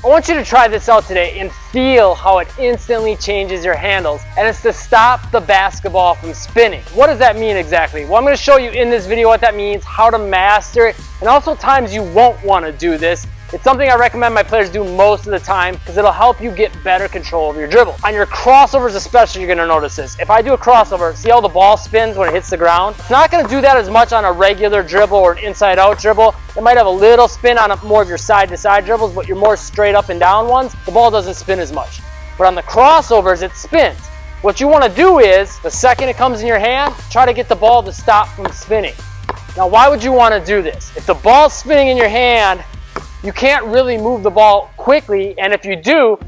I want you to try this out today and feel how it instantly changes your handles, and it's to stop the basketball from spinning. What does that mean exactly? Well, I'm going to show you in this video what that means, how to master it, and also times you won't want to do this. It's something I recommend my players do most of the time because it'll help you get better control of your dribble. On your crossovers especially, you're going to notice this. If I do a crossover, see how the ball spins when it hits the ground? It's not going to do that as much on a regular dribble or an inside-out dribble. It might have a little spin on more of your side-to-side dribbles, but your more straight up and down ones, the ball doesn't spin as much. But on the crossovers, it spins. What you want to do is, the second it comes in your hand, try to get the ball to stop from spinning. Now, why would you want to do this? If the ball's spinning in your hand, you can't really move the ball quickly, and if you do,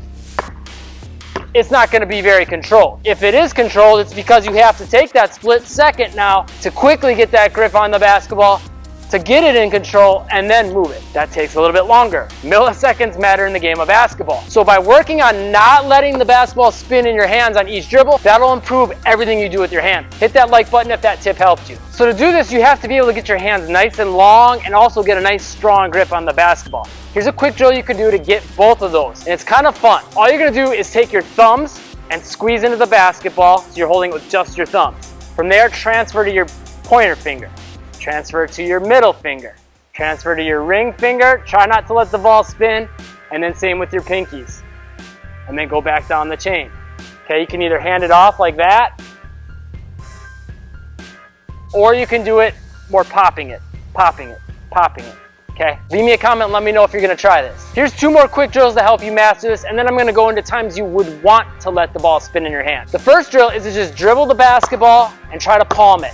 it's not going to be very controlled. If it is controlled, it's because you have to take that split second now to quickly get that grip on the basketball, to get it in control, and then move it. That takes a little bit longer. Milliseconds matter in the game of basketball. So by working on not letting the basketball spin in your hands on each dribble, that'll improve everything you do with your hand. Hit that like button if that tip helped you. So to do this, you have to be able to get your hands nice and long and also get a nice strong grip on the basketball. Here's a quick drill you can do to get both of those. And it's kind of fun. All you're gonna do is take your thumbs and squeeze into the basketball so you're holding it with just your thumbs. From there, transfer to your pointer finger. Transfer to your middle finger. Transfer to your ring finger. Try not to let the ball spin. And then same with your pinkies. And then go back down the chain. Okay, you can either hand it off like that, or you can do it more popping it, popping it, popping it. Okay, leave me a comment and let me know if you're going to try this. Here's 2 more quick drills to help you master this, and then I'm going to go into times you would want to let the ball spin in your hand. The first drill is to just dribble the basketball and try to palm it.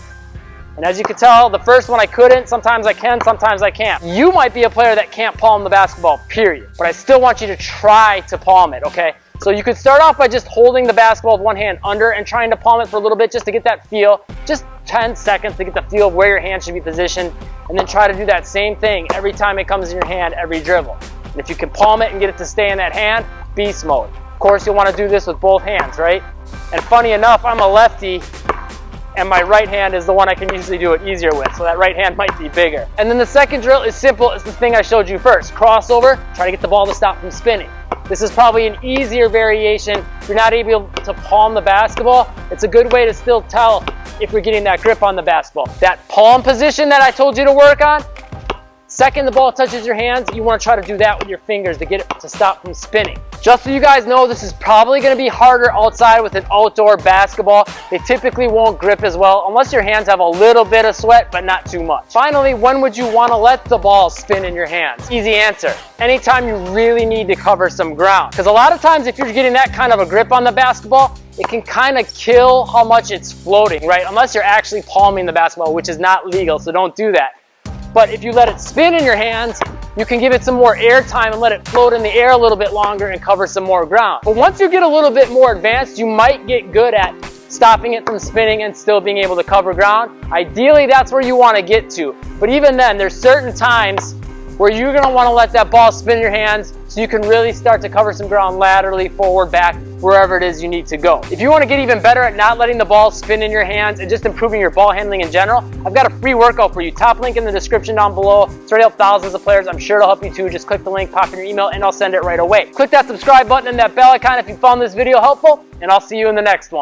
And as you can tell, the first one I couldn't. Sometimes I can, sometimes I can't. You might be a player that can't palm the basketball, period. But I still want you to try to palm it, okay? So you could start off by just holding the basketball with one hand under and trying to palm it for a little bit just to get that feel. Just 10 seconds to get the feel of where your hand should be positioned. And then try to do that same thing every time it comes in your hand, every dribble. And if you can palm it and get it to stay in that hand, beast mode. Of course, you'll want to do this with both hands, right? And funny enough, I'm a lefty, and my right hand is the one I can usually do it easier with, so that right hand might be bigger. And then the second drill is simple. It's the thing I showed you first. Crossover, try to get the ball to stop from spinning. This is probably an easier variation. If you're not able to palm the basketball, it's a good way to still tell if you're getting that grip on the basketball. That palm position that I told you to work on, second the ball touches your hands, you want to try to do that with your fingers to get it to stop from spinning. Just so you guys know, this is probably going to be harder outside with an outdoor basketball. They typically won't grip as well unless your hands have a little bit of sweat, but not too much. Finally, when would you want to let the ball spin in your hands? Easy answer. Anytime you really need to cover some ground. Because a lot of times if you're getting that kind of a grip on the basketball, it can kind of kill how much it's floating, right? Unless you're actually palming the basketball, which is not legal, so don't do that. But if you let it spin in your hands, you can give it some more air time and let it float in the air a little bit longer and cover some more ground. But once you get a little bit more advanced, you might get good at stopping it from spinning and still being able to cover ground. Ideally, that's where you want to get to. But even then, there's certain times where you're going to want to let that ball spin in your hands so you can really start to cover some ground laterally, forward, back, wherever it is you need to go. If you want to get even better at not letting the ball spin in your hands and just improving your ball handling in general, I've got a free workout for you. Top link in the description down below. It's already helped thousands of players. I'm sure it'll help you too. Just click the link, pop in your email, and I'll send it right away. Click that subscribe button and that bell icon if you found this video helpful, and I'll see you in the next one.